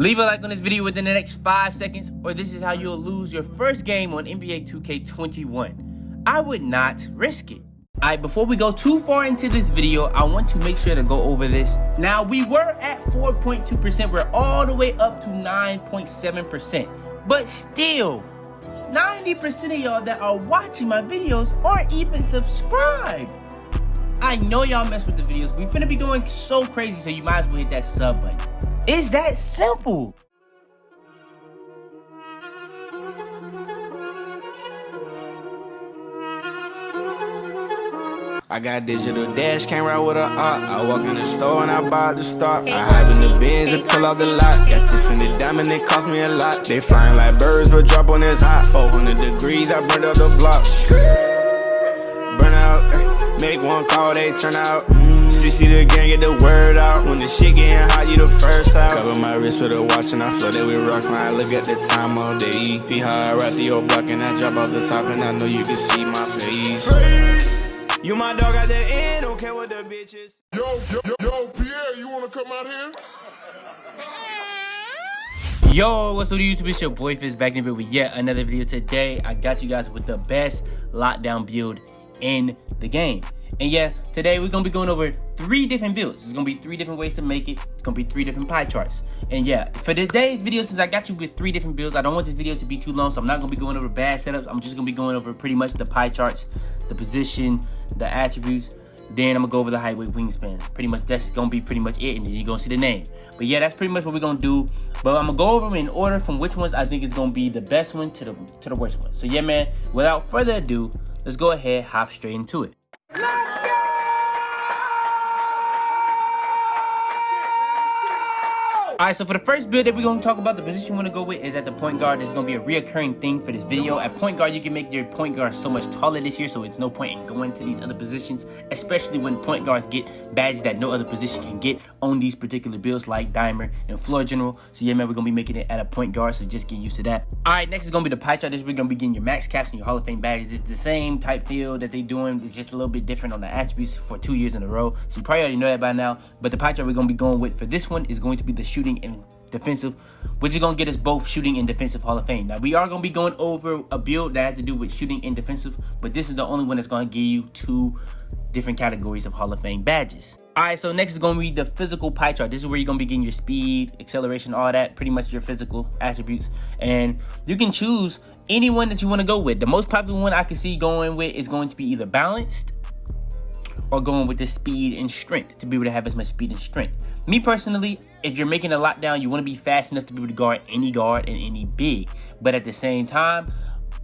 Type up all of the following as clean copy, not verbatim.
Leave a like on this video within the next 5 seconds, or this is how you'll lose your first game on NBA 2K21. I would not risk it. Alright, before we go too far into this video, I want to make sure to go over this. Now, we were at 4.2%. We're all the way up to 9.7%. But still, 90% of y'all that are watching my videos aren't even subscribed. I know y'all mess with the videos. We finna be going so crazy, so you might as well hit that sub button. It's that simple. I got digital dash camera with a I walk in the store and I buy the stock. I hide in the bins and pull out the lot. Got Tiffany diamond, it cost me a lot. They flying like birds, but drop on this hot. 400 degrees, I burned up the block. Burn out, make one call, they turn out. CC the gang, get the word out. When the shit getting hot, you the first out. Cover my wrist with a watch and I flood it with rocks. Now I look at the time all day. Be high right through your block and I drop off the top and I know you can see my face. You my dog at the end, don't care what the bitch is. Yo, Pierre, you wanna come out here? Yo, what's up YouTube? It's your boy Fizz back in here with yet another video. Today, I got you guys with the best lockdown build in the game. And yeah, today we're gonna be going over 3 different builds. There's gonna be 3 different ways to make it. It's gonna be 3 different pie charts. And yeah, for today's video, since I got you with 3 different builds, I don't want this video to be too long, so I'm not gonna be going over bad setups. I'm just gonna be going over pretty much the pie charts, the position, the attributes. Then I'm gonna go over the height, weight, wingspan. Pretty much that's gonna be pretty much it, and then you're gonna see the name. But yeah, that's pretty much what we're gonna do. But I'm gonna go over them in order from which ones I think is gonna be the best one to the worst one. So yeah, man, without further ado, let's go ahead, hop straight into it. Alright, so for the first build that we're going to talk about, the position we're going to go with is at the point guard. This is going to be a reoccurring thing for this video. At point guard, you can make your point guard so much taller this year, so it's no point in going to these other positions, especially when point guards get badges that no other position can get on these particular builds like Dimer and Floor General. So yeah, man, we're going to be making it at a point guard, so just get used to that. Alright, next is going to be the pie chart. This is where we're going to be getting your max caps and your Hall of Fame badges. It's the same type deal that they're doing. It's just a little bit different on the attributes for 2 years in a row. So you probably already know that by now. But the pie chart we're going to be going with for this one is going to be the shooting and defensive, which is going to get us both shooting and defensive Hall of Fame. Now, we are going to be going over a build that has to do with shooting and defensive, but this is the only one that's going to give you 2 different categories of Hall of Fame badges. Alright, so next is going to be the physical pie chart. This is where you're going to be getting your speed, acceleration, all that, pretty much your physical attributes. And you can choose any one that you want to go with. The most popular one I can see going with is going to be either balanced or going with the speed and strength to be able to have as much speed and strength. Me personally, if you're making a lockdown, you want to be fast enough to be able to guard and any big. But at the same time,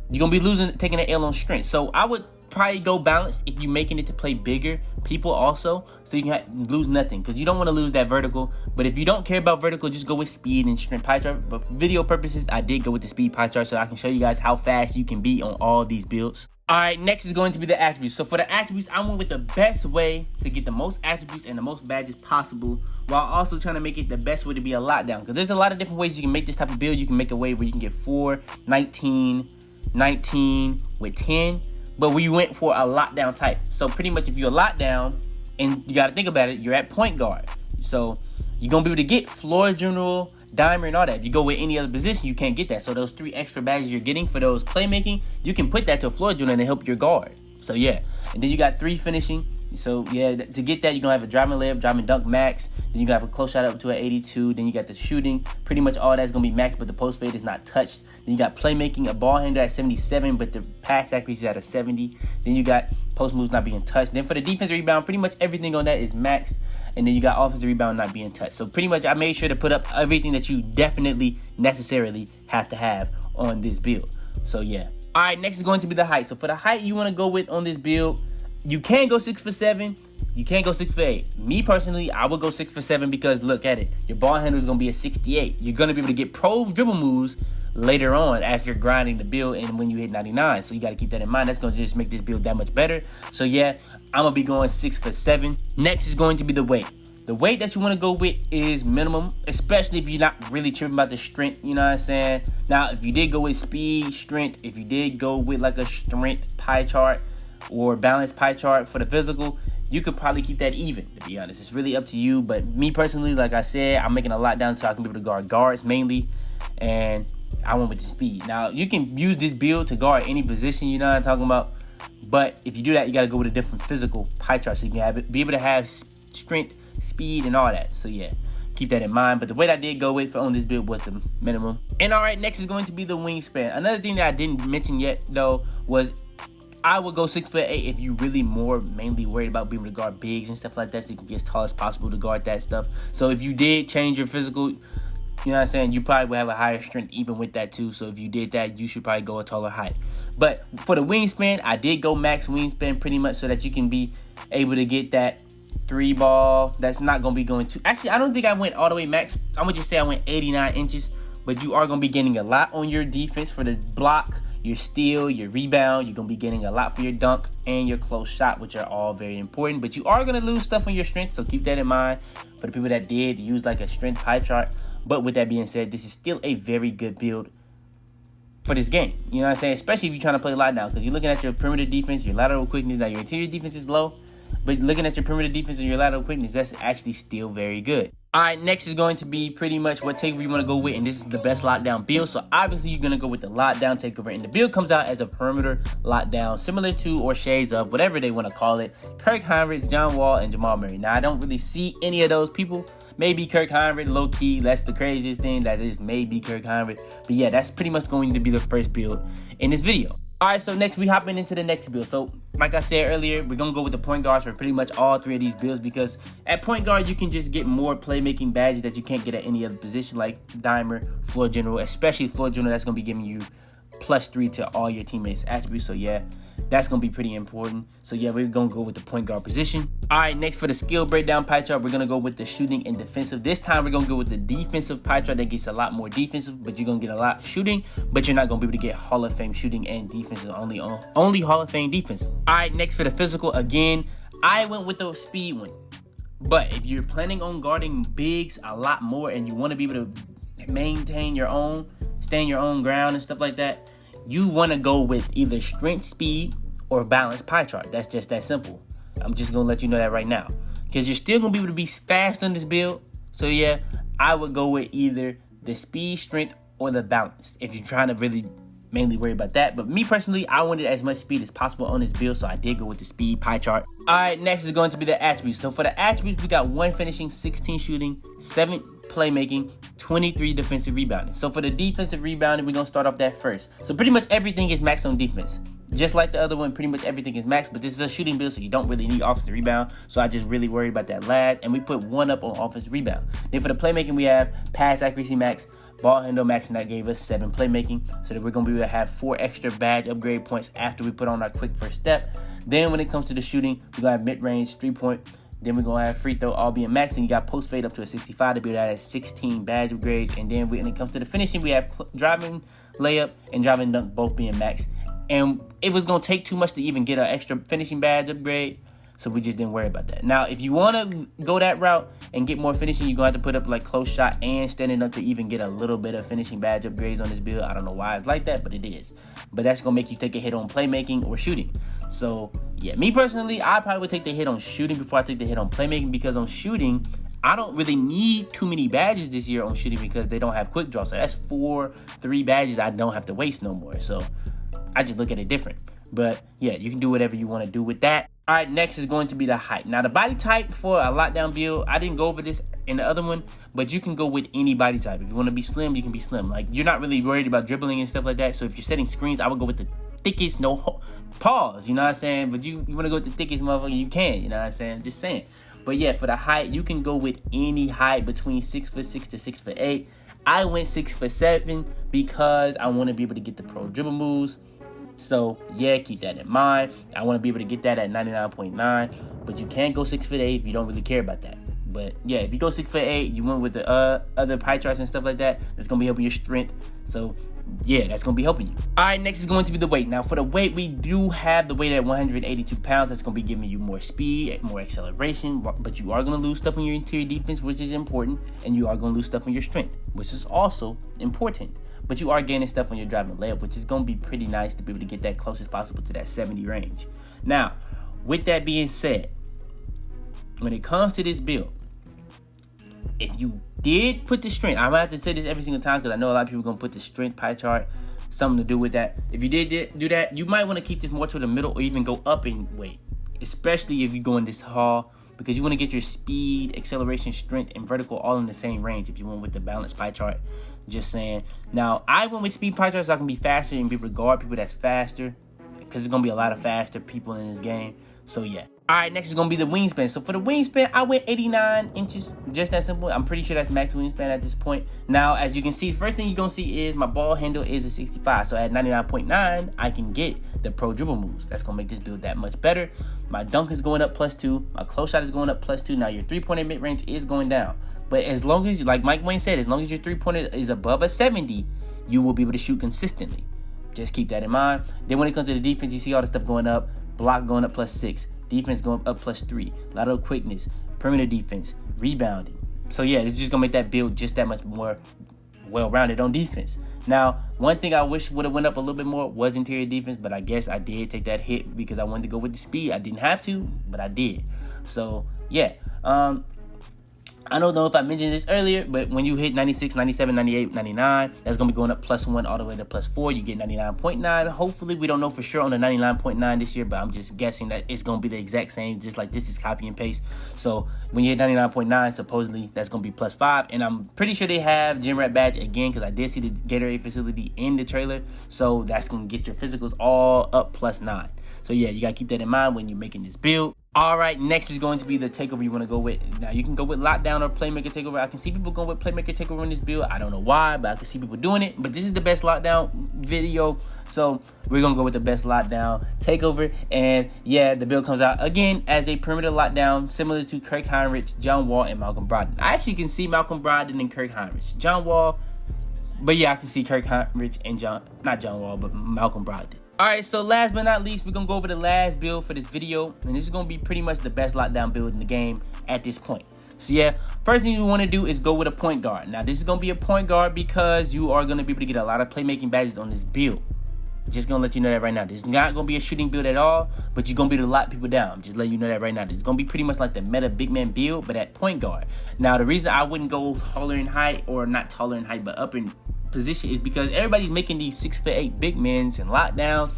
you're going to be taking an L on strength. So I would probably go balanced if you're making it to play bigger people also, so you can lose nothing, because you don't want to lose that vertical. But if you don't care about vertical, just go with speed and strength pie chart. But for video purposes, I did go with the speed pie chart so I can show you guys how fast you can be on all these builds. Alright, next is going to be the attributes. So for the attributes, I went with the best way to get the most attributes and the most badges possible, while also trying to make it the best way to be a lockdown. Because there's a lot of different ways you can make this type of build. You can make a way where you can get 4, 19, 19 with 10. But we went for a lockdown type. So pretty much if you're a lockdown, and you got to think about it, you're at point guard. So you're going to be able to get floor general, dimer, and all that. If you go with any other position, you can't get that. So those 3 extra badges you're getting for those playmaking, you can put that to a floor general and help your guard. So yeah. And then you got 3 finishing. So yeah, to get that, you're going to have a driving layup, driving dunk max. Then you got to have a close shot up to an 82. Then you got the shooting. Pretty much all that's going to be max, but the post fade is not touched. Then you got playmaking, a ball handler at 77, but the pass accuracy is at a 70. Then you got post moves not being touched. Then for the defensive rebound, pretty much everything on that is maxed. And then you got offensive rebound not being touched. So pretty much I made sure to put up everything that you definitely necessarily have to have on this build. So yeah. Alright, next is going to be the height. So for the height you want to go with on this build, you can go 6'7", you can't go 6'8". Me personally, I would go 6'7" because look at it. Your ball handler is going to be a 68. You're going to be able to get pro dribble moves later on as you're grinding the build and when you hit 99. So you got to keep that in mind. That's going to just make this build that much better. So yeah, I'm going to be going 6'7". Next is going to be the weight. The weight that you want to go with is minimum, especially if you're not really tripping about the strength, you know what I'm saying? Now, if you did go with speed, strength, if you did go with like a strength pie chart, or balanced pie chart for the physical, you could probably keep that even, to be honest. It's really up to you. But me personally, like I said, I'm making a lot down so I can be able to guard guards mainly. And I went with the speed. Now, you can use this build to guard any position, you know what I'm talking about. But if you do that, you got to go with a different physical pie chart so you can be able to have strength, speed, and all that. So yeah, keep that in mind. But the weight I did go with on this build was the minimum. And all right, next is going to be the wingspan. Another thing that I didn't mention yet, though, was I would go 6'8" if you really mainly worried about being able to guard bigs and stuff like that, so you can get as tall as possible to guard that stuff. So if you did change your physical, you know what I'm saying, you probably would have a higher strength even with that too. So if you did that, you should probably go a taller height. But for the wingspan, I did go max wingspan pretty much so that you can be able to get that 3 ball. That's not going to be going to... Actually, I don't think I went all the way max. I'm going to just say I went 89 inches. But you are going to be getting a lot on your defense for the block, your steal, your rebound. You're going to be getting a lot for your dunk and your close shot, which are all very important. But you are going to lose stuff on your strength, so keep that in mind for the people that did use like a strength pie chart. But with that being said, this is still a very good build for this game. You know what I'm saying? Especially if you're trying to play lockdown, because you're looking at your perimeter defense, your lateral quickness. Now, your interior defense is low, but looking at your perimeter defense and your lateral quickness, that's actually still very good. All right, next is going to be pretty much what takeover you want to go with, and this is the best lockdown build. So obviously you're going to go with the lockdown takeover, and the build comes out as a perimeter lockdown, similar to or shades of whatever they want to call it, Kirk Hinrich, John Wall, and Jamal Murray. Now, I don't really see any of those people. Maybe Kirk Hinrich, low-key, that's the craziest thing, that is maybe Kirk Hinrich. But yeah, that's pretty much going to be the first build in this video. All right, so next we hopping into the next build. So like I said earlier, we're going to go with the point guards for pretty much all 3 of these builds, because at point guard, you can just get more playmaking badges that you can't get at any other position, like Dimer, Floor General, especially Floor General. That's going to be giving you +3 to all your teammates' attributes. So yeah, that's going to be pretty important. So yeah, we're going to go with the point guard position. All right, next for the skill breakdown pie chart, we're going to go with the shooting and defensive. This time we're going to go with the defensive pie chart that gets a lot more defensive, but you're going to get a lot shooting, but you're not going to be able to get Hall of Fame shooting and defensive, only Hall of Fame defensive. All right, next for the physical, again, I went with the speed one. But if you're planning on guarding bigs a lot more and you want to be able to maintain your own, stand your own ground and stuff like that, you want to go with either strength, speed, or balanced pie chart. That's just that simple. I'm just going to let you know that right now, because you're still going to be able to be fast on this build. So yeah, I would go with either the speed, strength, or the balance if you're trying to really mainly worry about that. But me personally, I wanted as much speed as possible on this build, so I did go with the speed pie chart. All right, next is going to be the attributes. So for the attributes, we got 1 finishing, 16 shooting, 7 playmaking, 23 defensive rebounding. So for the defensive rebounding, we're going to start off that first. So pretty much everything is maxed on defense. Just like the other one, pretty much everything is maxed, but this is a shooting build, so you don't really need offensive rebound. So I just really worried about that last, and we put 1 up on offensive rebound. Then for the playmaking, we have pass accuracy max, ball handle max, and that gave us 7 playmaking. So that we're going to be able to have 4 extra badge upgrade points after we put on our quick first step. Then when it comes to the shooting, we're going to have mid-range, 3-point. Then we're going to have free throw all being max, and you got post fade up to a 65 to be able to add 16 badge upgrades. And then when it comes to the finishing, we have driving layup and driving dunk both being max. And it was going to take too much to even get an extra finishing badge upgrade, so we just didn't worry about that. Now, if you want to go that route and get more finishing, you're going to have to put up like close shot and standing up to even get a little bit of finishing badge upgrades on this build. I don't know why it's like that, but it is. But that's going to make you take a hit on playmaking or shooting. So, yeah, me personally, I probably would take the hit on shooting before I take the hit on playmaking, because on shooting, I don't really need too many badges this year on shooting because they don't have quick draw. So that's 3 badges I don't have to waste no more. So I just look at it different. But yeah, you can do whatever you want to do with that. All right, next is going to be the height. Now, the body type for a lockdown build, I didn't go over this in the other one, but you can go with any body type. If you want to be slim, you can be slim. Like, you're not really worried about dribbling and stuff like that. So if you're setting screens, I would go with the thickest, pause, you know what I'm saying? But you want to go with the thickest motherfucker, you can, you know what I'm saying? Just saying. But yeah, for the height, you can go with any height between 6'6" to 6'8". I went 6'7" because I want to be able to get the pro dribble moves. So yeah, keep that in mind. I want to be able to get that at 99.9, but you can go 6'8" if you don't really care about that. But yeah, if you go 6'8", you went with the other pie charts and stuff like that, that's gonna be helping your strength. So yeah, that's gonna be helping you. All right, next is going to be the weight. Now for the weight, we do have the weight at 182 pounds. That's gonna be giving you more speed, more acceleration, but you are gonna lose stuff on your interior defense, which is important, and you are gonna lose stuff on your strength, which is also important. But you are gaining stuff on your driving layup, which is going to be pretty nice to be able to get that close as possible to that 70 range. Now, with that being said, when it comes to this build, if you did put the strength, I'm gonna have to say this every single time because I know a lot of people are gonna put the strength pie chart, something to do with that. If you did do that, you might want to keep this more to the middle or even go up in weight, especially if you go in this haul, because you want to get your speed, acceleration, strength, and vertical all in the same range if you went with the balanced pie chart. Just saying. Now, I went with speed pie chart so I can be faster and be able to guard people that's faster, because there's gonna be a lot of faster people in this game. So yeah. All right, next is gonna be the wingspan. So for the wingspan, I went 89 inches, just that simple. I'm pretty sure that's max wingspan at this point. Now, as you can see, first thing you're gonna see is my ball handle is a 65. So at 99.9, I can get the pro dribble moves. That's gonna make this build that much better. My dunk is going up +2. My close shot is going up +2. Now your 3-pointer mid range is going down. But as long as, like Mike Wayne said, as long as your 3-pointer is above a 70, you will be able to shoot consistently. Just keep that in mind. Then when it comes to the defense, you see all the stuff going up. Block going up +6. Defense going up +3. Lateral quickness. Perimeter defense. Rebounding. So yeah, it's just going to make that build just that much more well-rounded on defense. Now, one thing I wish would have went up a little bit more was interior defense, but I guess I did take that hit because I wanted to go with the speed. I didn't have to, but I did. So yeah. I don't know if I mentioned this earlier, but when you hit 96, 97, 98, 99, that's going to be going up +1 all the way to +4. You get 99.9. Hopefully, we don't know for sure on the 99.9 this year, but I'm just guessing that it's going to be the exact same, just like this is copy and paste. So when you hit 99.9, supposedly that's going to be +5. And I'm pretty sure they have gym rat badge again, because I did see the Gatorade facility in the trailer. So that's going to get your physicals all up +9. So yeah, you got to keep that in mind when you're making this build. All right, next is going to be the takeover you want to go with. Now, you can go with lockdown or playmaker takeover. I can see people going with playmaker takeover in this build. I don't know why, but I can see people doing it. But this is the best lockdown video, so we're going to go with the best lockdown takeover. And yeah, the build comes out again as a perimeter lockdown, similar to Kirk Heinrich, John Wall, and Malcolm Brogdon. I actually can see Malcolm Brogdon and Kirk Heinrich. John Wall, but yeah, I can see Kirk Heinrich and not John Wall, but Malcolm Brogdon. Alright, so last but not least, we're going to go over the last build for this video. And this is going to be pretty much the best lockdown build in the game at this point. So yeah, first thing you want to do is go with a point guard. Now, this is going to be a point guard because you are going to be able to get a lot of playmaking badges on this build. Just going to let you know that right now. This is not going to be a shooting build at all, but you're going to be able to lock people down. Just letting you know that right now. This is going to be pretty much like the meta big man build, but at point guard. Now, the reason I wouldn't go taller in height, or not taller in height, but up in position, is because everybody's making these 6'8" big men and lockdowns,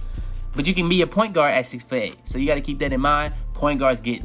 but you can be a point guard at 6'8". So you got to keep that in mind. Point guards get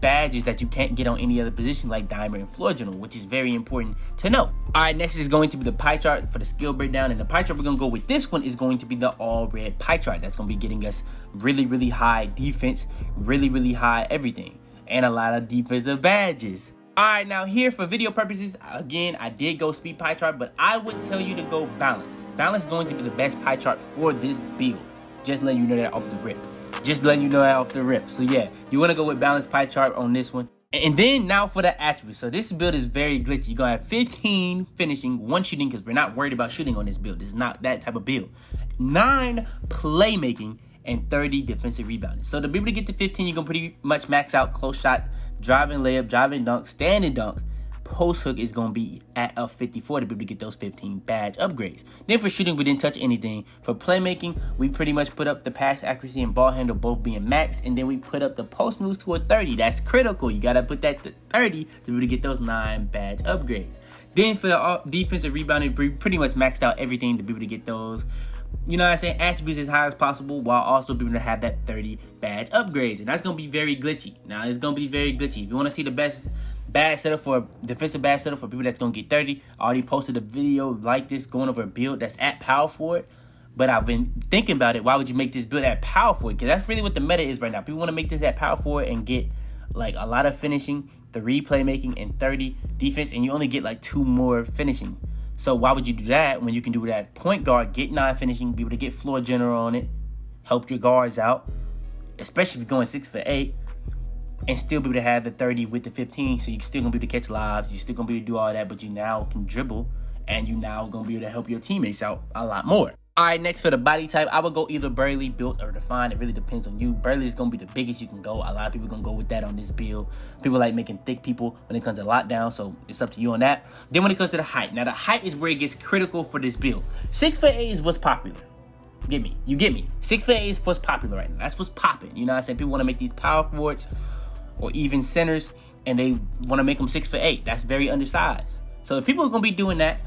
badges that you can't get on any other position, like diamond and floor general, which is very important to know. All right, next is going to be the pie chart for the skill breakdown, and the pie chart we're gonna go with this one is going to be the all red pie chart. That's gonna be getting us really high defense, really high everything, and a lot of defensive badges. All right, now here for video purposes, again, I did go speed pie chart, but I would tell you to go balance. Balance is going to be the best pie chart for this build. Just letting you know that off the rip. Just letting you know that off the rip. So yeah, you want to go with balanced pie chart on this one. And then now for the attributes. So this build is very glitchy. You're going to have 15 finishing, 1 shooting, because we're not worried about shooting on this build. This is not that type of build. 9 playmaking, and 30 defensive rebounding. So to be able to get to 15, you're going to pretty much max out close shot, driving layup, driving dunk, standing dunk. Post hook is going to be at a 54 to be able to get those 15 badge upgrades. Then for shooting, we didn't touch anything. For playmaking, we pretty much put up the pass accuracy and ball handle both being max, and then we put up the post moves to a 30. That's critical. You got to put that to 30 to be able to get those 9 badge upgrades. Then for the defensive rebounding, we pretty much maxed out everything to be able to get those, you know what I'm saying, attributes as high as possible, while also being able to have that 30 badge upgrades. And that's going to be very glitchy. Now, it's going to be very glitchy. If you want to see the best badge setup for defensive badge setup for people that's going to get 30, I already posted a video like this going over a build that's at power forward. But I've been thinking about it. Why would you make this build at power forward? Because that's really what the meta is right now. People want to make this at power forward and get like a lot of finishing, 3 playmaking, and 30 defense, and you only get like 2 more finishing. So why would you do that when you can do that point guard, get 9 finishing, be able to get floor general on it, help your guards out, especially if you're going 6'8", and still be able to have the 30 with the 15, so you're still going to be able to catch lives, you're still going to be able to do all that, but you now can dribble, and you now going to be able to help your teammates out a lot more. All right, next for the body type, I would go either burly, built, or defined. It really depends on you. Burly is going to be the biggest you can go. A lot of people are going to go with that on this build. People like making thick people when it comes to lockdown, so it's up to you on that. Then when it comes to the height, now the height is where it gets critical for this build. 6'8" is what's popular. Get me? You get me? 6'8" is what's popular right now. That's what's popping. You know what I'm saying? People want to make these power forwards or even centers and they want to make them 6'8". That's very undersized. So if people are gonna be doing that,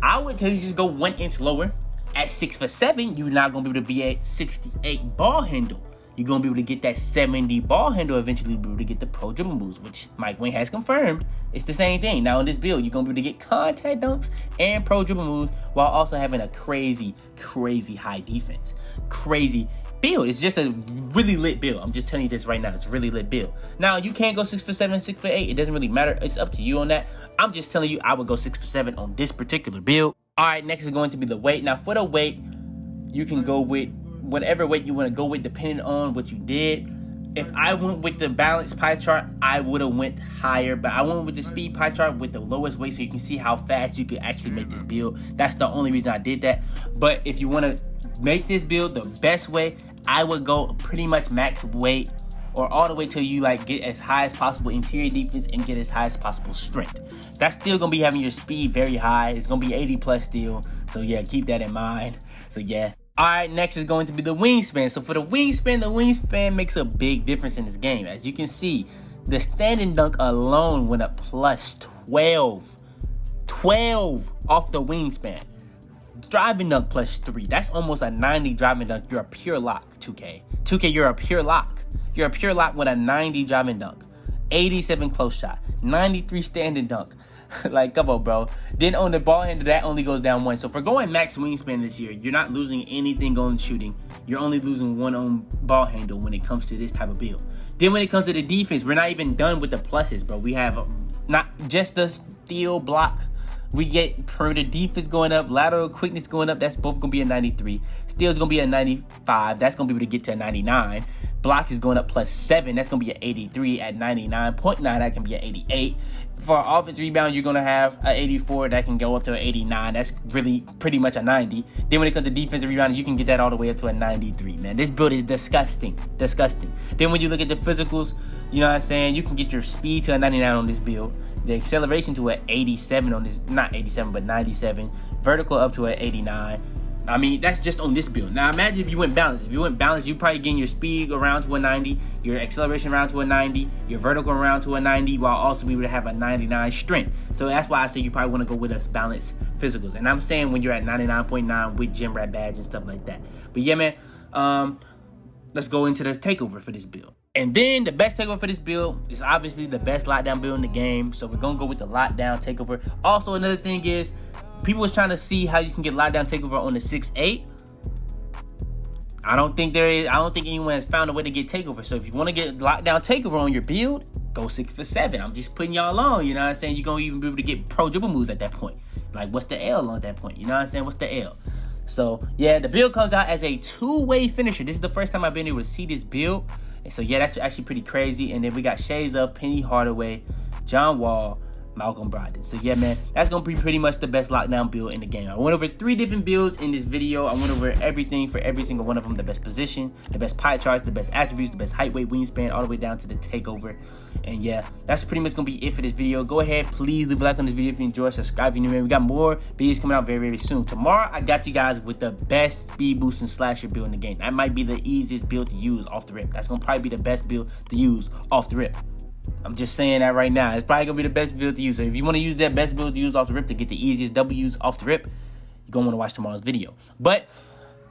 I would tell you just go 1 inch lower. At 6'7", you're not gonna be able to be at 68 ball handle. You're gonna be able to get that 70 ball handle, eventually be able to get the pro dribble moves, which Mike Wing has confirmed. It's the same thing. Now in this build, you're gonna be able to get contact dunks and pro dribble moves while also having a crazy, crazy high defense. Crazy build. It's just a really lit build. I'm just telling you this right now. It's a really lit build. Now you can't go 6'7", 6'8". It doesn't really matter. It's up to you on that. I'm just telling you, I would go 6'7" on this particular build. All right, next is going to be the weight. Now for the weight, you can go with whatever weight you want to go with depending on what you did. If I went with the balanced pie chart, I would have went higher, but I went with the speed pie chart with the lowest weight so you can see how fast you could actually make this build. That's the only reason I did that. But if you want to make this build the best way, I would go pretty much max weight or all the way till you like get as high as possible interior defense and get as high as possible strength. That's still gonna be having your speed very high. It's gonna be 80 plus still. So yeah, keep that in mind. So yeah. All right, next is going to be the wingspan. So for the wingspan makes a big difference in this game. As you can see, the standing dunk alone went up plus 12 off the wingspan. Driving dunk plus 3. That's almost a 90 driving dunk. You're a pure lock, 2K. 2K, you're a pure lock. You're a pure lock with a 90 driving dunk, 87 close shot, 93 standing dunk. Like, come on, bro. Then on the ball handle, that only goes down 1. So for going max wingspan this year, you're not losing anything on shooting. You're only losing 1 on ball handle when it comes to this type of build. Then when it comes to the defense, we're not even done with the pluses, bro. We have not just the steal block. We get perimeter defense going up, lateral quickness going up. That's both going to be a 93. Steal's going to be a 95. That's going to be able to get to a 99. Block is going up plus 7. That's going to be an 83 at 99.9. That can be an 88. For offense rebound, you're going to have an 84. That can go up to an 89. That's really pretty much a 90. Then when it comes to defensive rebound, you can get that all the way up to a 93, man. This build is disgusting. Disgusting. Then when you look at the physicals, you know what I'm saying? You can get your speed to a 99 on this build. The acceleration to an 87 on this, not 87, but 97. Vertical up to an 89. I mean, that's just on this build. Now, imagine if you went balanced. If you went balanced, you probably getting your speed around to a 90, your acceleration around to a 90, your vertical around to a 90, while also we would have a 99 strength. So that's why I say you probably want to go with us balanced physicals. And I'm saying when you're at 99.9 with gym rat badge and stuff like that. But yeah, man, let's go into the takeover for this build. And then the best takeover for this build is obviously the best lockdown build in the game. So we're going to go with the lockdown takeover. Also, another thing is, people was trying to see how you can get lockdown takeover on the 6'8". I don't think anyone has found a way to get takeover. So if you want to get lockdown takeover on your build, go 6'7". I'm just putting y'all on. You know what I'm saying? You're going to even be able to get pro dribble moves at that point. Like, what's the L on that point? You know what I'm saying? What's the L? So, yeah, the build comes out as a 2-way finisher. This is the first time I've been able to see this build. And so, yeah, that's actually pretty crazy. And then we got shades of Penny Hardaway, John Wall, Malcolm Brogdon. So yeah, man, that's gonna be pretty much the best lockdown build in the game. I went over 3 different builds in this video. I went over everything for every single one of them: the best position, the best pie charts, the best attributes, the best height, weight, wingspan, all the way down to the takeover. And yeah, that's pretty much gonna be it for this video. Go ahead, please leave a like on this video if you enjoyed. Subscribe if you're new, man. We got more videos coming out very, very soon. Tomorrow, I got you guys with the best speed boosting slasher build in the game. That might be the easiest build to use off the rip. That's gonna probably be the best build to use off the rip. I'm just saying that right now. It's probably going to be the best build to use. So if you want to use that best build to use off the rip to get the easiest W's off the rip, you're going to want to watch tomorrow's video. But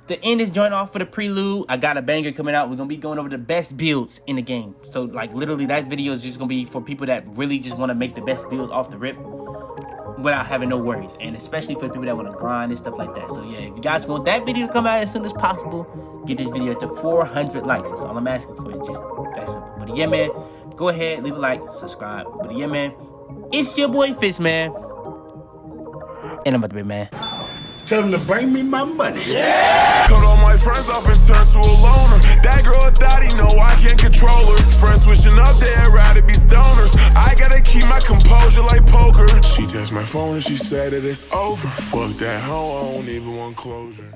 to end this joint off for the prelude, I got a banger coming out. We're going to be going over the best builds in the game. So, like, literally, that video is just going to be for people that really just want to make the best builds off the rip without having no worries. And especially for the people that want to grind and stuff like that. So, yeah, if you guys want that video to come out as soon as possible, get this video to 400 likes. That's all I'm asking for. It's just that simple. But, yeah, man, go ahead, leave a like, subscribe. But, yeah, man, it's your boy Fitz, man. And I'm about to be, man. Tell them to bring me my money. Yeah! Cut all my friends off and turn to a loner. That girl a thotty, no, I can't control her. Friends switching up, they'd rather be stoners. I gotta keep my composure like poker. She texted my phone and she said that it's over. Fuck that hoe, I don't even want closure.